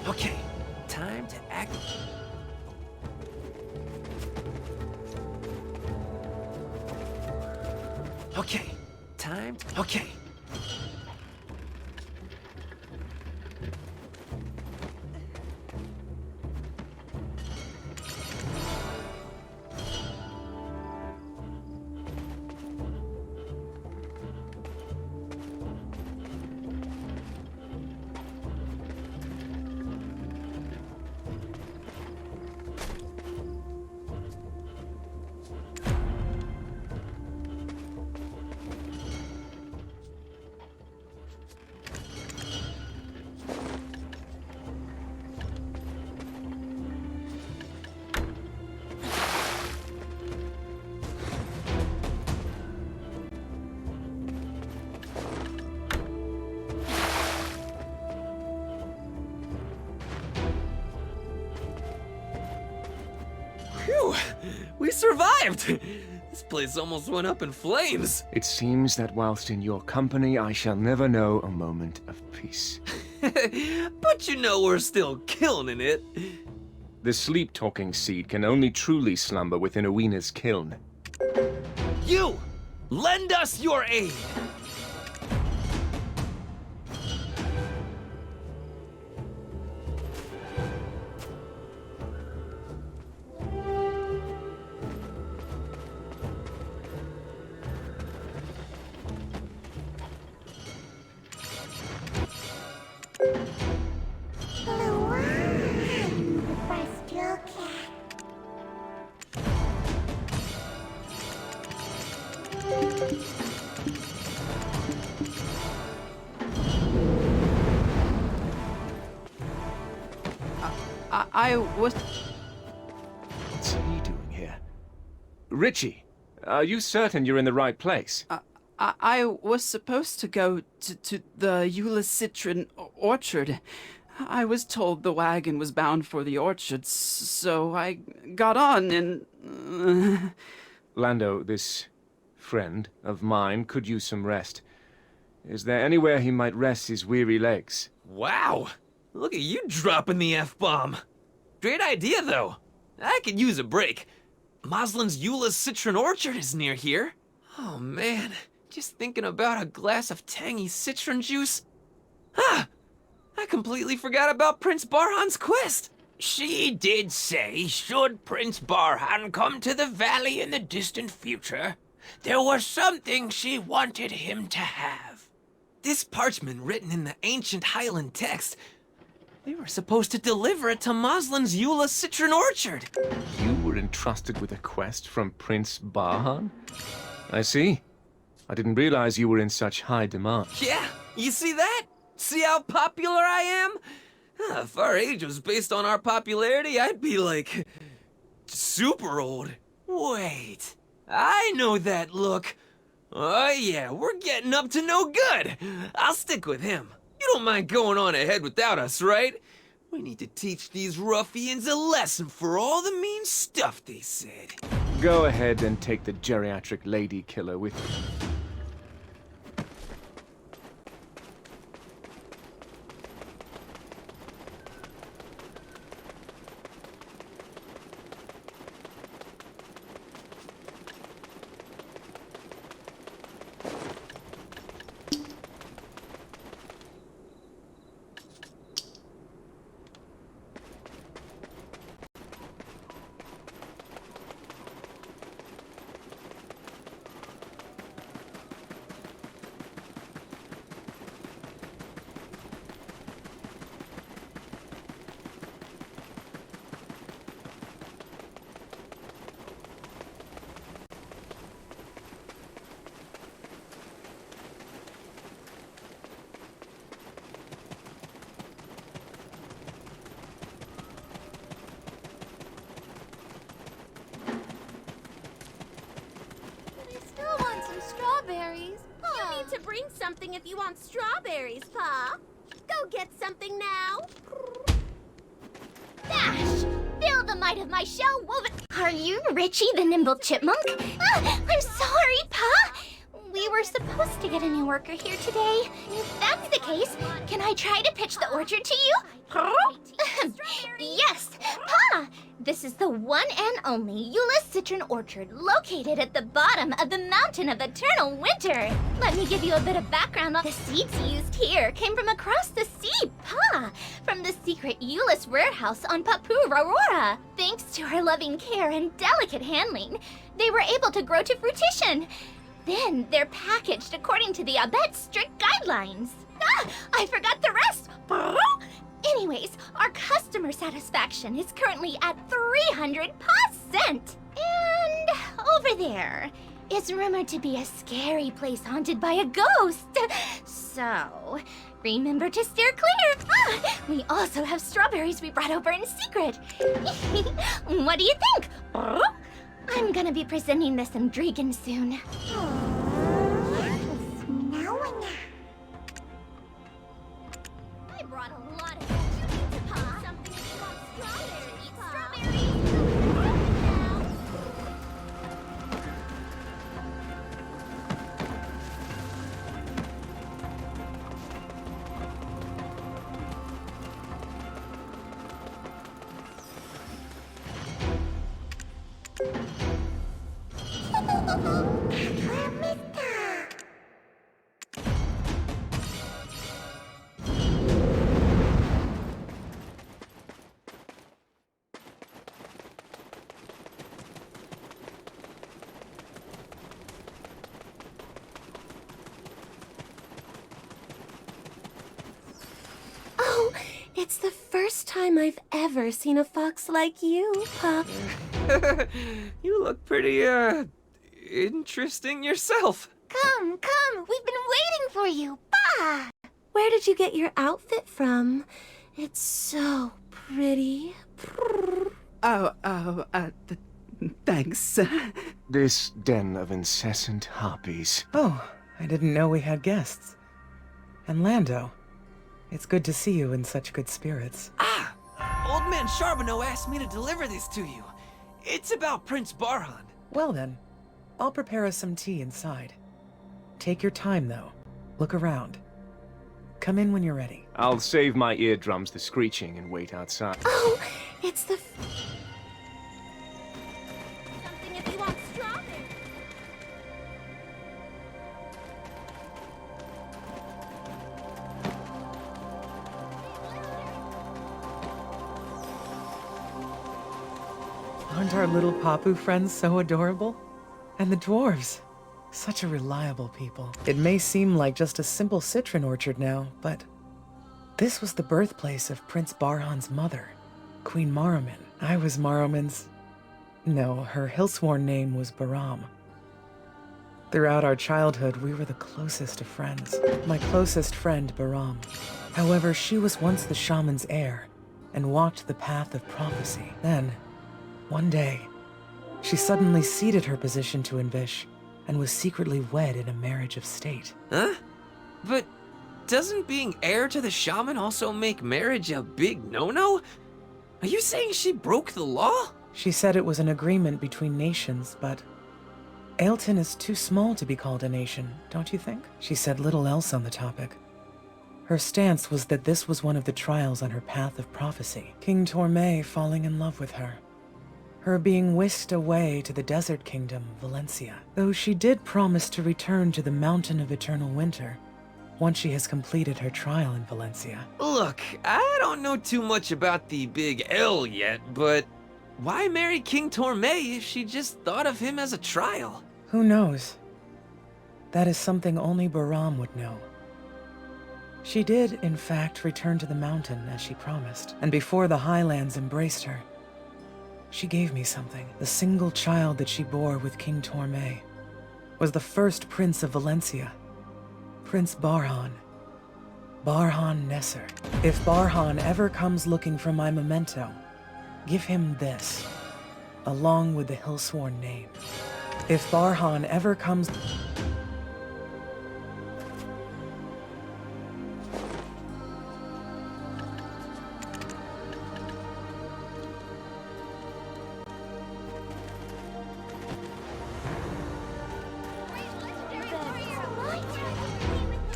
Okay, time to act. Okay, time to... Okay. Phew! We survived! This place almost went up in flames. It seems that whilst in your company, I shall never know a moment of peace. But you know we're still killing it. The sleep-talking seed can only truly slumber within Awena's kiln. You! Lend us your aid! I was... What's he doing here? Richie, are you certain you're in the right place? I was supposed to go to the Citron orchard. I was told the wagon was bound for the orchard, so I got on and... Lando, this friend of mine could use some rest. Is there anywhere he might rest his weary legs? Wow! Look at you dropping the F-bomb. Great idea, though. I could use a break. Moslin's Citron orchard is near here. Oh, man. Just thinking about a glass of tangy citron juice. Ah! I completely forgot about Prince Barhan's quest. She did say, should Prince Barhan come to the valley in the distant future, there was something she wanted him to have. This parchment written in the ancient Highland text. We were supposed to deliver it to Moslin's Citron orchard. You were entrusted with a quest from Prince Barhan? I see. I didn't realize you were in such high demand. Yeah, you see that? See how popular I am? If our age was based on our popularity, I'd be like... super old. Wait, I know that look. Oh yeah, we're getting up to no good. I'll stick with him. You don't mind going on ahead without us, right? We need to teach these ruffians a lesson for all the mean stuff they said. Go ahead and take the geriatric lady killer with you. Strawberries? You need to bring something if you want strawberries, Pa. Go get something now. Dash! Feel the might of my shell woven... Are you Richie the Nimble Chipmunk? I'm sorry, Pa. We were were supposed to get a new worker here today. If that's the case, can I try to pitch the orchard to you? Yes, Pa! This is the one and only Eula Citron Orchard located at the bottom of the Mountain of Eternal Winter. Let me give you a bit of background on the seeds used here came from across the sea, Pa! From the secret Euless warehouse on Papu Aurora. Thanks to her loving care and delicate handling, they were able to grow to fruition. Then they're packaged according to the Abet's strict guidelines. Ah! I forgot the rest! Anyways, our customer satisfaction is currently at 300%. And over there is rumored to be a scary place haunted by a ghost. So, remember to steer clear. Ah, we also have strawberries we brought over in secret. What do you think? I'm gonna be presenting this in Dragon soon. I brought a lot of Pa. Something if you want strawberries. Strawberries. It's the first time I've ever seen a fox like you, Pop. You look pretty, interesting yourself. Come, we've been waiting for you, Pa! Where did you get your outfit from? It's so pretty. Thanks. This den of incessant harpies. Oh, I didn't know we had guests. And Lando, it's good to see you in such good spirits. Ah! Old man Charbonneau asked me to deliver this to you. It's about Prince Barhan. Well then, I'll prepare us some tea inside. Take your time, though. Look around. Come in when you're ready. I'll save my eardrums the screeching and wait outside. Oh, it's the... Something if you want strawberries. Aren't our little Papu friends so adorable? And the dwarves. Such a reliable people. It may seem like just a simple citron orchard now, but this was the birthplace of Prince Barhan's mother, Queen Maruman. I was Maruman's... No, her Hillsworn name was Baram. Throughout our childhood, we were the closest of friends. My closest friend, Baram. However, she was once the shaman's heir and walked the path of prophecy. Then, one day, she suddenly ceded her position to Invish and was secretly wed in a marriage of state. Huh? But doesn't being heir to the shaman also make marriage a big no-no? Are you saying she broke the law? She said it was an agreement between nations, but Ailton is too small to be called a nation, don't you think? She said little else on the topic. Her stance was that this was one of the trials on her path of prophecy. King Torme falling in love with her. Her being whisked away to the desert kingdom, Valencia. Though she did promise to return to the Mountain of Eternal Winter once she has completed her trial in Valencia. Look, I don't know too much about the Big L yet, but why marry King Torme if she just thought of him as a trial? Who knows? That is something only Baram would know. She did, in fact, return to the mountain as she promised, and before the Highlands embraced her, she gave me something. The single child that she bore with King Torme was the first prince of Valencia, Prince Barhan. Barhan Nesser. If Barhan ever comes looking for my memento, give him this, along with the Hillsworn name. If Barhan ever comes...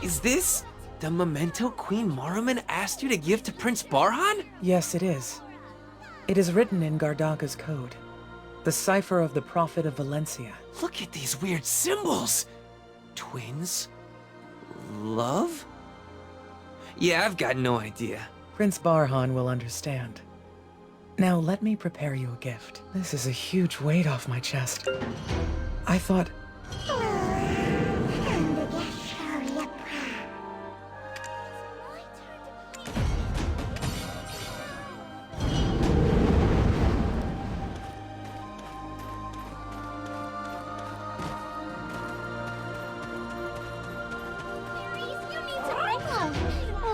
Is this the memento Queen Maruman asked you to give to Prince Barhan? Yes, it is. It is written in Gardaka's code. The cipher of the Prophet of Valencia. Look at these weird symbols. Twins? Love? Yeah, I've got no idea. Prince Barhan will understand. Now let me prepare you a gift. This is a huge weight off my chest. I thought...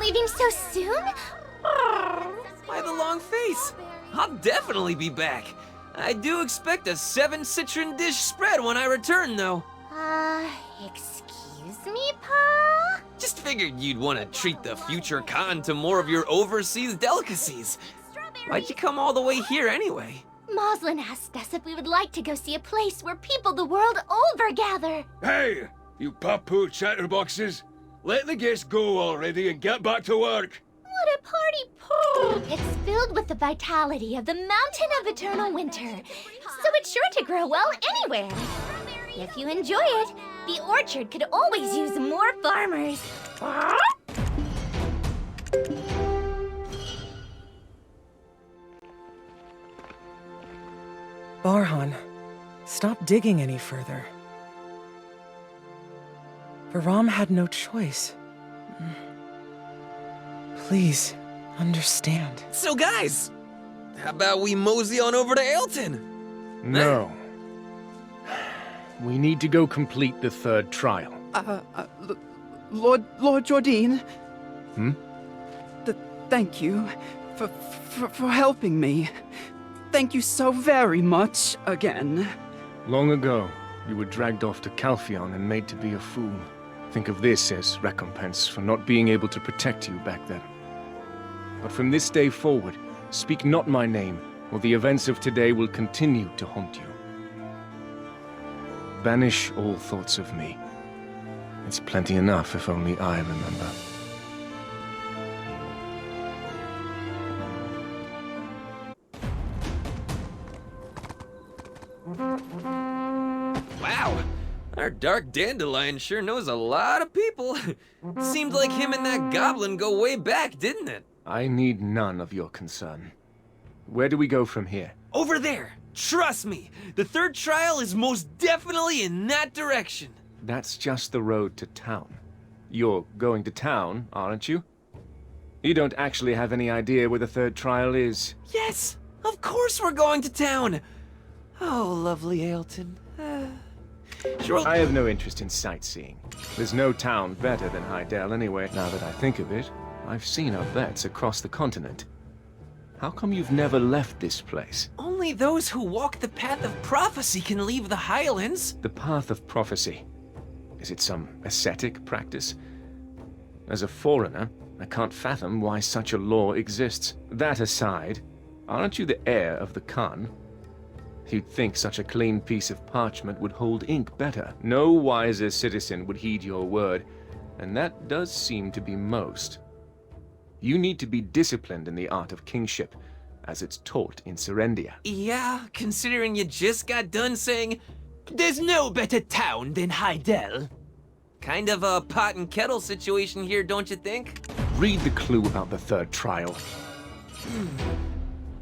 Leaving so soon? Why the long face? I'll definitely be back. I do expect a 7 citron dish spread when I return, though. Excuse me, Pa? Just figured you'd want to treat the future Khan to more of your overseas delicacies. Why'd you come all the way here anyway? Moslin asked us if we would like to go see a place where people the world over gather. Hey, you papu chatterboxes! Let the guests go already and get back to work! What a party poo! It's filled with the vitality of the Mountain of Eternal Winter, so it's sure to grow well anywhere. If you enjoy it, the orchard could always use more farmers. Barhan, stop digging any further. Varam had no choice. Please, understand. So guys, how about we mosey on over to Ailton? No. We need to go complete the third trial. Lord Jordine. Hmm? Thank you for helping me. Thank you so very much again. Long ago, you were dragged off to Calpheon and made to be a fool. Think of this as recompense for not being able to protect you back then. But from this day forward, speak not my name, or the events of today will continue to haunt you. Banish all thoughts of me. It's plenty enough if only I remember. Wow, our dark dandelion sure knows a lot of people. Seemed like him and that goblin go way back, didn't it? I need none of your concern. Where do we go from here? Over there. Trust me, the third trial is most definitely in that direction. That's just the road to town. You're going to town, aren't you? You don't actually have any idea where the third trial is. Yes, of course we're going to town. Oh, lovely Ailton. Sure. I have no interest in sightseeing. There's no town better than Hydael anyway. Now that I think of it, I've seen our bets across the continent. How come you've never left this place? Only those who walk the path of prophecy can leave the Highlands. The path of prophecy. Is it some ascetic practice? As a foreigner, I can't fathom why such a law exists. That aside, aren't you the heir of the Khan? You'd think such a clean piece of parchment would hold ink better. No wiser citizen would heed your word, and that does seem to be most. You need to be disciplined in the art of kingship, as it's taught in Serendia. Yeah, considering you just got done saying, "There's no better town than Hydael." Kind of a pot and kettle situation here, don't you think? Read the clue about the third trial.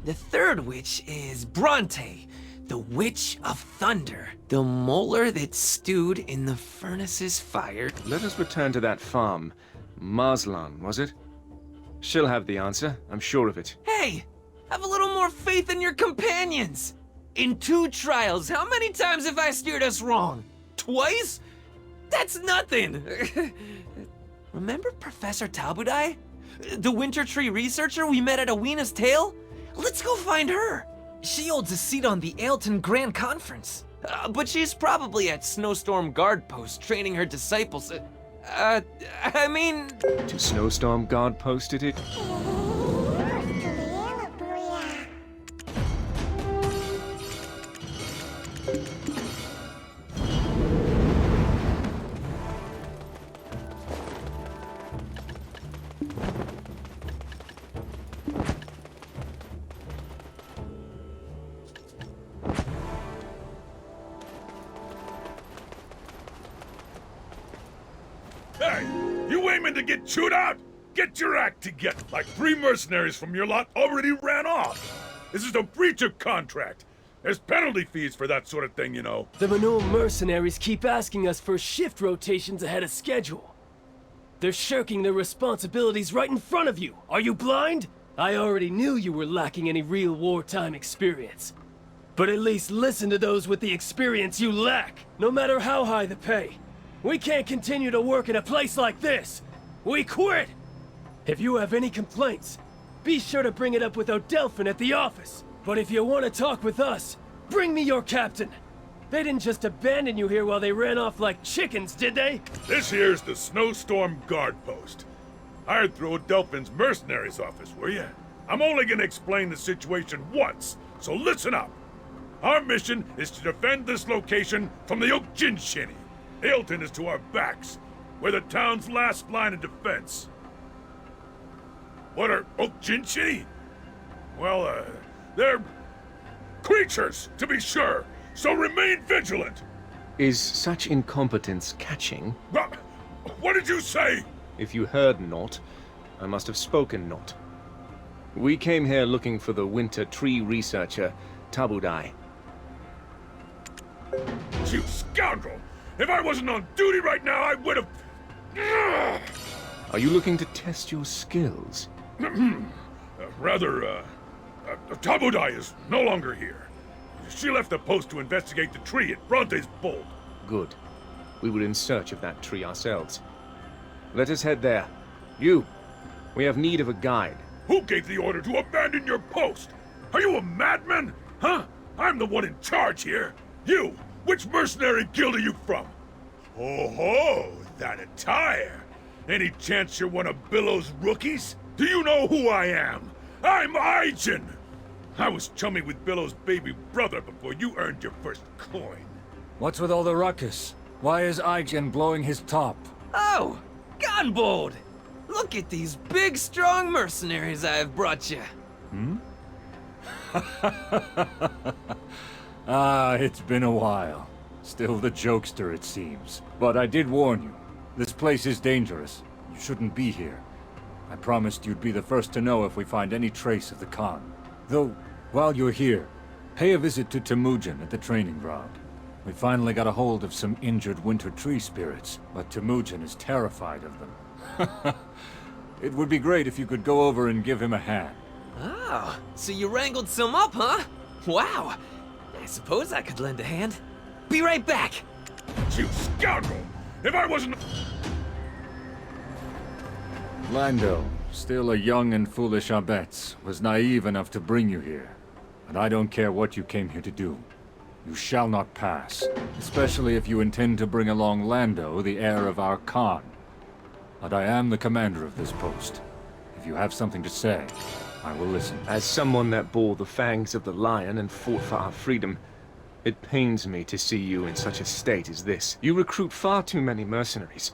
The third witch is Bronte, the Witch of Thunder, the molar that stewed in the furnace's fire. Let us return to that farm. Marslan, was it? She'll have the answer, I'm sure of it. Hey, have a little more faith in your companions. In 2 trials, how many times have I steered us wrong? Twice? That's nothing. Remember Professor Talbudai? The Winter Tree researcher we met at Awena's Tale? Let's go find her. She holds a seat on the Ailton Grand Conference. But she's probably at Snowstorm Guard Post training her disciples. I mean... To Snowstorm Guard posted it? Hey, you aiming to get chewed out? Get your act together. Like 3 mercenaries from your lot already ran off. This is a breach of contract. There's penalty fees for that sort of thing, you know. The Manul mercenaries keep asking us for shift rotations ahead of schedule. They're shirking their responsibilities right in front of you. Are you blind? I already knew you were lacking any real wartime experience. But at least listen to those with the experience you lack, no matter how high the pay. We can't continue to work in a place like this. We quit! If you have any complaints, be sure to bring it up with Odelphin at the office. But if you want to talk with us, bring me your captain. They didn't just abandon you here while they ran off like chickens, did they? This here's the Snowstorm Guard Post. Hired through Odelphin's mercenaries office, were you? I'm only gonna explain the situation once, so listen up. Our mission is to defend this location from the Oak-Jin-Shinny. Ailton is to our backs. We're the town's last line of defense. What are Oak-Jin-Shinny? Well, they're creatures, to be sure, so remain vigilant. Is such incompetence catching? What did you say? If you heard not, I must have spoken not. We came here looking for the winter tree researcher, Tabudai. You scoundrel! If I wasn't on duty right now, I would have... Are you looking to test your skills? Tabudai is no longer here. She left the post to investigate the tree at Bronte's Bolt. Good. We were in search of that tree ourselves. Let us head there. You, we have need of a guide. Who gave the order to abandon your post? Are you a madman? Huh? I'm the one in charge here. You, which mercenary guild are you from? Oh ho, that attire. Any chance you're one of Billow's rookies? Do you know who I am? I'm Aijin. I was chummy with Billow's baby brother before you earned your first coin. What's with all the ruckus? Why is Aijin blowing his top? Oh, Gunbold! Look at these big, strong mercenaries I've brought you. It's been a while. Still the jokester, it seems. But I did warn you. This place is dangerous. You shouldn't be here. I promised you'd be the first to know if we find any trace of the Khan. Though, while you're here, pay a visit to Temujin at the training ground. We finally got a hold of some injured winter tree spirits, but Temujin is terrified of them. It would be great if you could go over and give him a hand. Oh, so you wrangled some up, huh? Wow. I suppose I could lend a hand. Be right back. You scoundrel! If I wasn't... Lando, still a young and foolish abetz, was naive enough to bring you here. And I don't care what you came here to do. You shall not pass, especially if you intend to bring along Lando, the heir of our Khan. But I am the commander of this post. If you have something to say, I will listen. As someone that bore the fangs of the lion and fought for our freedom, it pains me to see you in such a state as this. You recruit far too many mercenaries,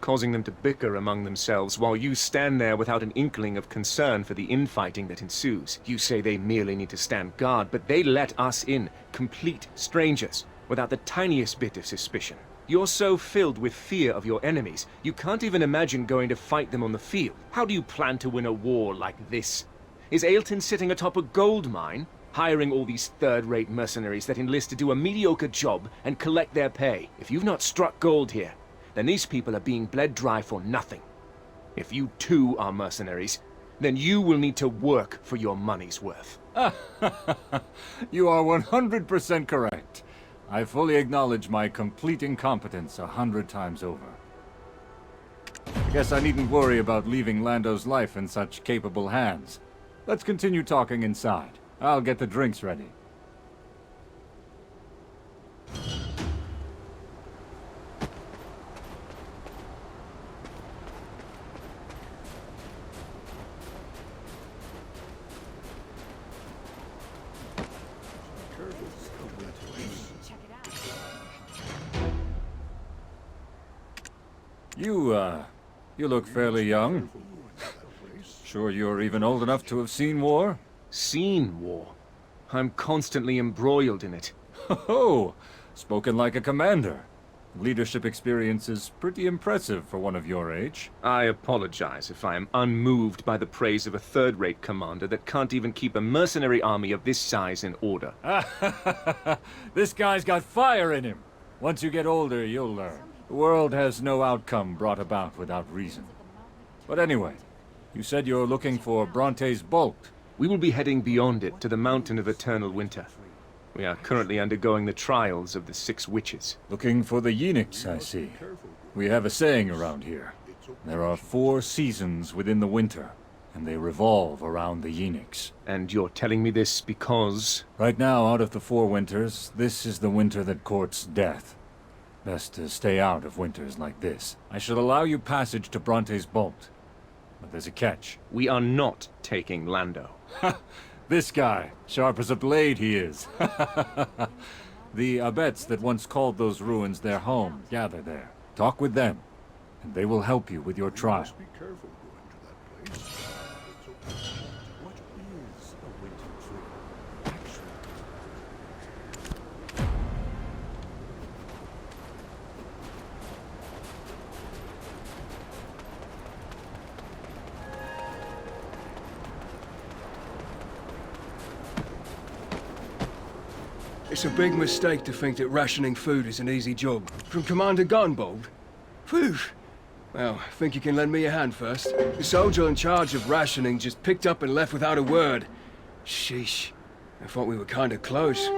causing them to bicker among themselves while you stand there without an inkling of concern for the infighting that ensues. You say they merely need to stand guard, but they let us in, complete strangers, without the tiniest bit of suspicion. You're so filled with fear of your enemies, you can't even imagine going to fight them on the field. How do you plan to win a war like this? Is Ailton sitting atop a gold mine, hiring all these third-rate mercenaries that enlist to do a mediocre job and collect their pay? If you've not struck gold here, then these people are being bled dry for nothing. If you too are mercenaries, then you will need to work for your money's worth. You are 100% correct. I fully acknowledge my complete incompetence 100 times over. I guess I needn't worry about leaving Lando's life in such capable hands. Let's continue talking inside. I'll get the drinks ready. You look fairly young. Sure you're even old enough to have seen war? Seen war? I'm constantly embroiled in it. Oh, spoken like a commander. Leadership experience is pretty impressive for one of your age. I apologize if I am unmoved by the praise of a third-rate commander that can't even keep a mercenary army of this size in order. This guy's got fire in him. Once you get older, you'll learn. The world has no outcome brought about without reason. But anyway, you said you're looking for Bronte's Bolt. We will be heading beyond it to the Mountain of Eternal Winter. We are currently undergoing the trials of the 6 witches. Looking for the Yenix, I see. We have a saying around here. There are 4 seasons within the winter, and they revolve around the Yenix. And you're telling me this because... Right now, out of the 4 winters, this is the winter that courts death. Best to stay out of winters like this. I shall allow you passage to Bronte's Bolt. But there's a catch. We are not taking Lando. This guy, sharp as a blade he is. The abets that once called those ruins their home gather there. Talk with them, and they will help you with your trial. Be careful going to that place. What is a winter tree, actually? It's a big mistake to think that rationing food is an easy job. From Commander Gunbold? Phew. Well, I think you can lend me a hand first. The soldier in charge of rationing just picked up and left without a word. Sheesh. I thought we were kinda close.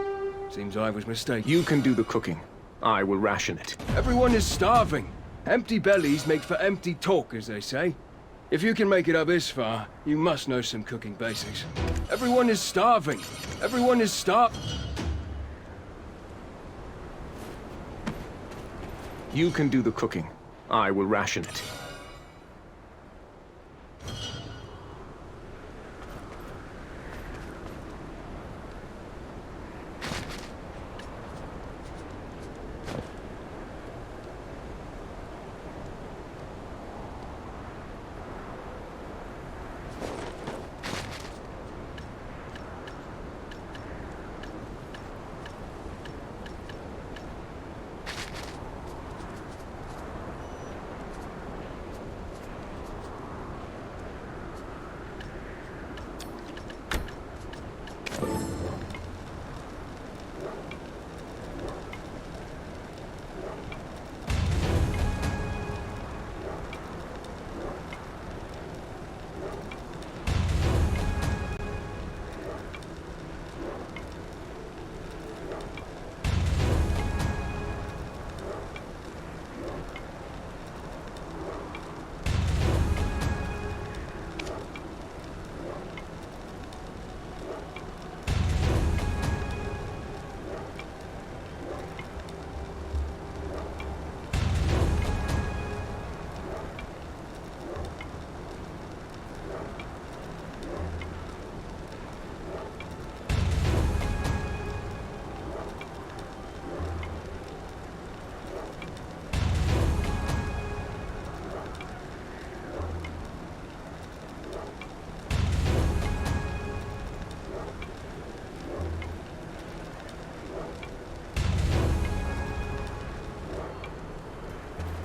Seems I was mistaken. You can do the cooking. I will ration it. Everyone is starving. Empty bellies make for empty talk, as they say. If you can make it up this far, you must know some cooking basics. Everyone is starving. Everyone is You can do the cooking. I will ration it.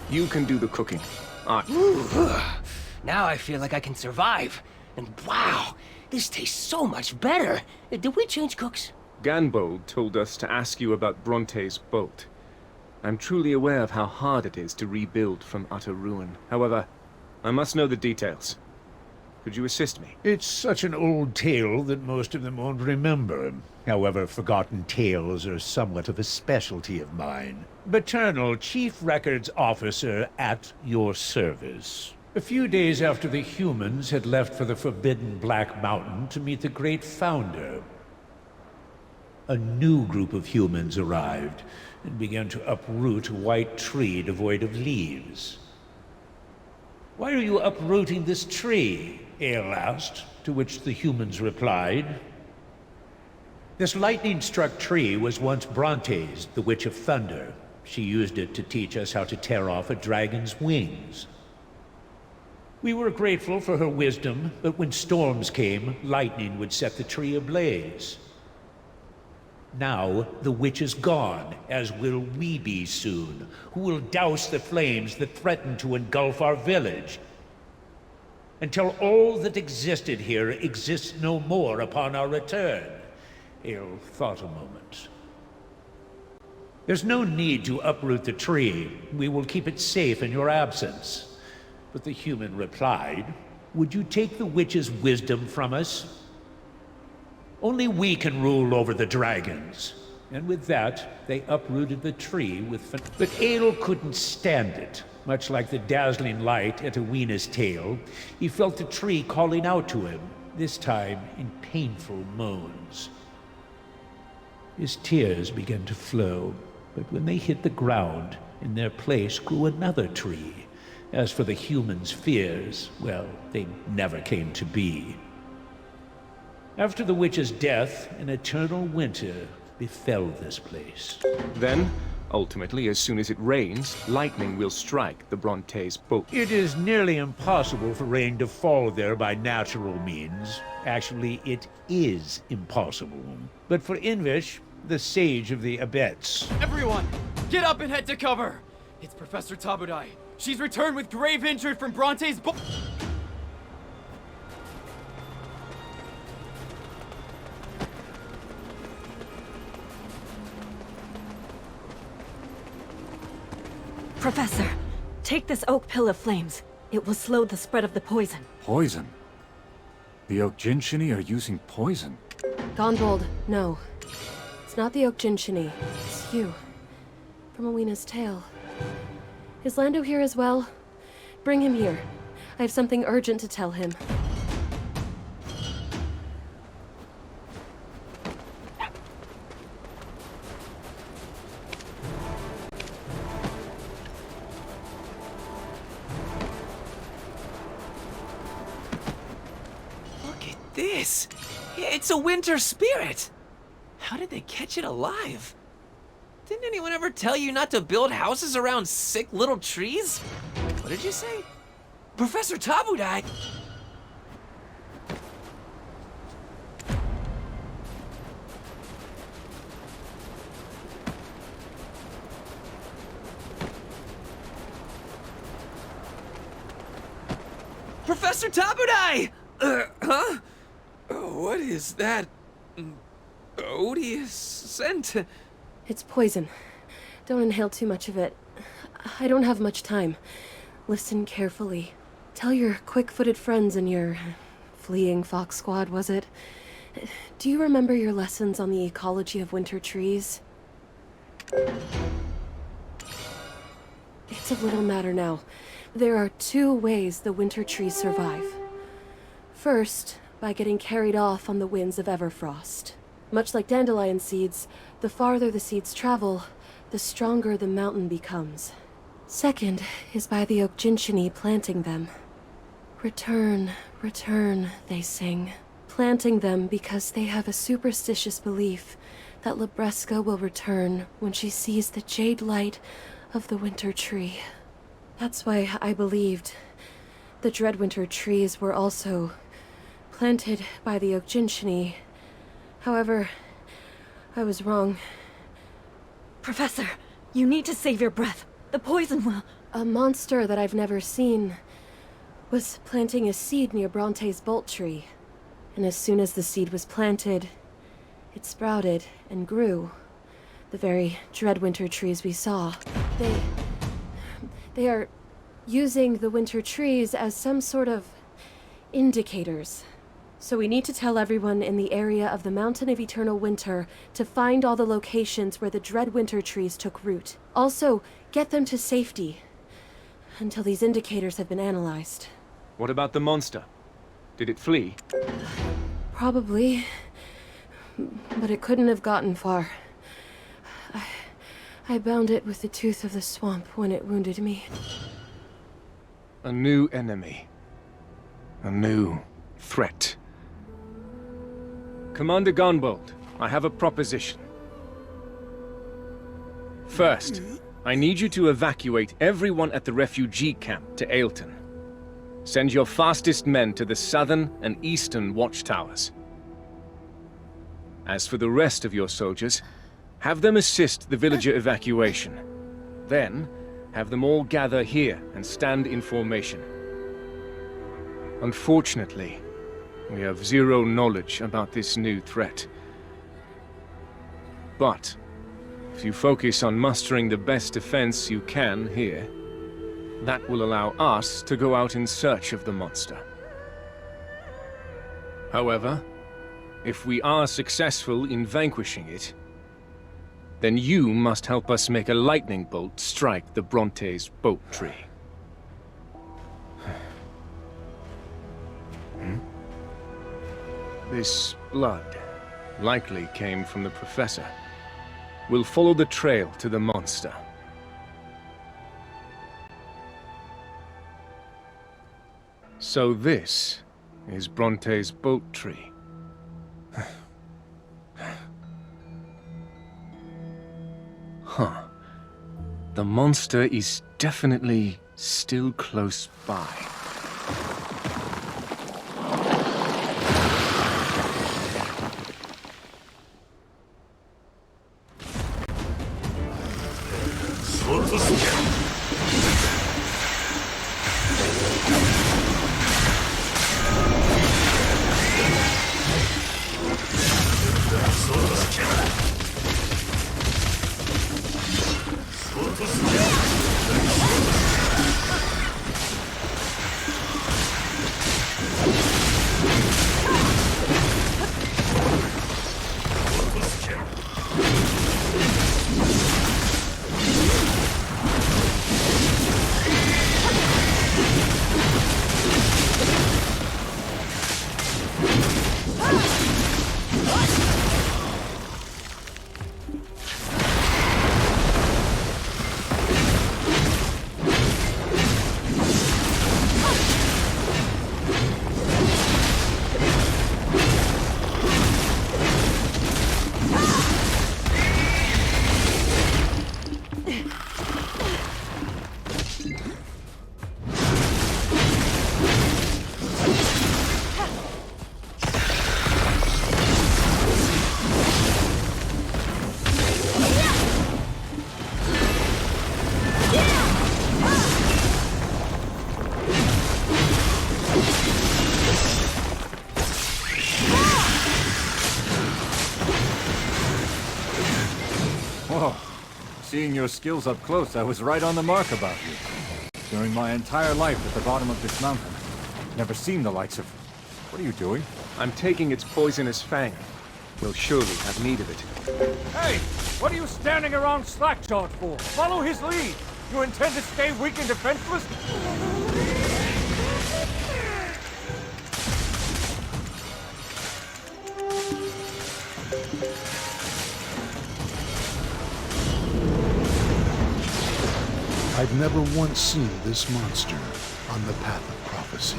You can do the cooking. Now I feel like I can survive. And wow, this tastes so much better. Did we change cooks? Ganbold told us to ask you about Bronte's Bolt. I'm truly aware of how hard it is to rebuild from utter ruin. However, I must know the details. Could you assist me? It's such an old tale that most of them won't remember. However, forgotten tales are somewhat of a specialty of mine. Paternal Chief Records Officer at your service. A few days after the humans had left for the Forbidden Black Mountain to meet the Great Founder, a new group of humans arrived and began to uproot a white tree devoid of leaves. "Why are you uprooting this tree?" Ale asked, to which the humans replied, "This lightning-struck tree was once Bronte's, the Witch of Thunder. She used it to teach us how to tear off a dragon's wings. We were grateful for her wisdom, but when storms came, lightning would set the tree ablaze. Now the witch is gone, as will we be soon, who will douse the flames that threaten to engulf our village. Until all that existed here exists no more upon our return. Ale thought a moment. There's no need to uproot the tree. We will keep it safe in your absence. But the human replied, would you take the witch's wisdom from us? Only we can rule over the dragons. And with that, they uprooted the tree with... But Ale couldn't stand it. Much like the dazzling light at Awena's tail, he felt the tree calling out to him, this time in painful moans. His tears began to flow, but when they hit the ground, in their place grew another tree. As for the humans' fears, well, they never came to be. After the witch's death, an eternal winter befell this place. Then, ultimately, as soon as it rains, lightning will strike the Bronte's boat. It is nearly impossible for rain to fall there by natural means. Actually, it is impossible. But for Invish, the sage of the Abets... Everyone, get up and head to cover! It's Professor Tabudai. She's returned with grave injury from Bronte's boat. Professor, take this oak pill of flames. It will slow the spread of the poison. Poison? The Oak Jinshini are using poison? Gonbold, no. It's not the Oak Jinshini. It's you. From Awena's tail. Is Lando here as well? Bring him here. I have something urgent to tell him. This! It's a winter spirit! How did they catch it alive? Didn't anyone ever tell you not to build houses around sick little trees? What did you say? Professor Tabudai! Professor Tabudai! Huh? What is that odious scent? It's poison. Don't inhale too much of it. I don't have much time. Listen carefully. Tell your quick-footed friends in your fleeing fox squad, was it? Do you remember your lessons on the ecology of winter trees? It's a little matter now. There are 2 ways the winter trees survive. First, by getting carried off on the winds of Everfrost. Much like dandelion seeds, the farther the seeds travel, the stronger the mountain becomes. Second is by the Oak Jinshini planting them. Return, return, they sing. Planting them because they have a superstitious belief that Libresca will return when she sees the jade light of the winter tree. That's why I believed the Dreadwinter trees were also planted by the Oak Jinshini. However, I was wrong. Professor, you need to save your breath. The poison will... A monster that I've never seen was planting a seed near Bronte's bolt tree. And as soon as the seed was planted, it sprouted and grew. The very Dreadwinter trees we saw. They are using the winter trees as some sort of indicators. So we need to tell everyone in the area of the Mountain of Eternal Winter to find all the locations where the Dreadwinter trees took root. Also, get them to safety until these indicators have been analyzed. What about the monster? Did it flee? Probably. But it couldn't have gotten far. I bound it with the tooth of the swamp when it wounded me. A new enemy. A new threat. Commander Gonbold, I have a proposition. First, I need you to evacuate everyone at the refugee camp to Ailton. Send your fastest men to the southern and eastern watchtowers. As for the rest of your soldiers, have them assist the villager evacuation. Then, have them all gather here and stand in formation. Unfortunately, we have zero knowledge about this new threat. But, if you focus on mustering the best defense you can here, that will allow us to go out in search of the monster. However, if we are successful in vanquishing it, then you must help us make a lightning bolt strike the Bronte's boat tree. This blood likely came from the Professor. We'll follow the trail to the monster. So this is Bronte's boat tree. Huh. The monster is definitely still close by. Whoa. Seeing your skills up close, I was right on the mark about you. During my entire life at the bottom of this mountain, never seen the likes of... What are you doing? I'm taking its poisonous fang. We'll surely have need of it. Hey! What are you standing around slack-jawed for? Follow his lead! You intend to stay weak and defenseless? I've never once seen this monster on the path of prophecy.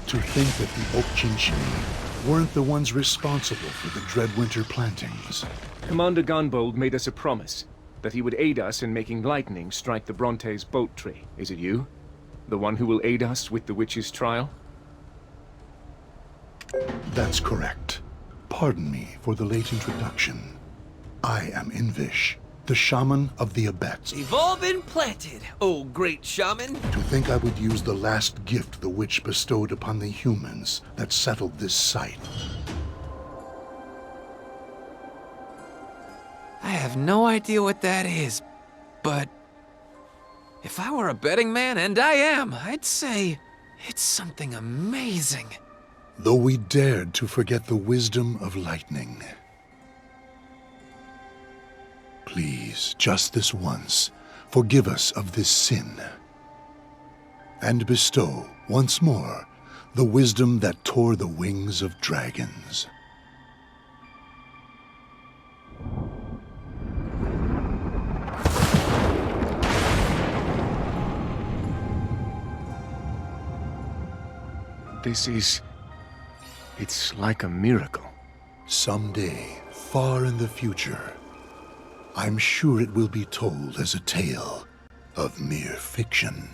To think that the Okchinchini weren't the ones responsible for the Dreadwinter plantings. Commander Gunbold made us a promise that he would aid us in making lightning strike the Bronte's boat tree. Is it you? The one who will aid us with the witch's trial? That's correct. Pardon me for the late introduction. I am Invish, the shaman of the Abets. They've all been planted, oh great shaman. To think I would use the last gift the witch bestowed upon the humans that settled this site. I have no idea what that is, but if I were a betting man, and I am, I'd say it's something amazing. Though we dared to forget the wisdom of lightning. Please, just this once, forgive us of this sin. And bestow, once more, the wisdom that tore the wings of dragons. It's like a miracle. Someday, far in the future, I'm sure it will be told as a tale of mere fiction.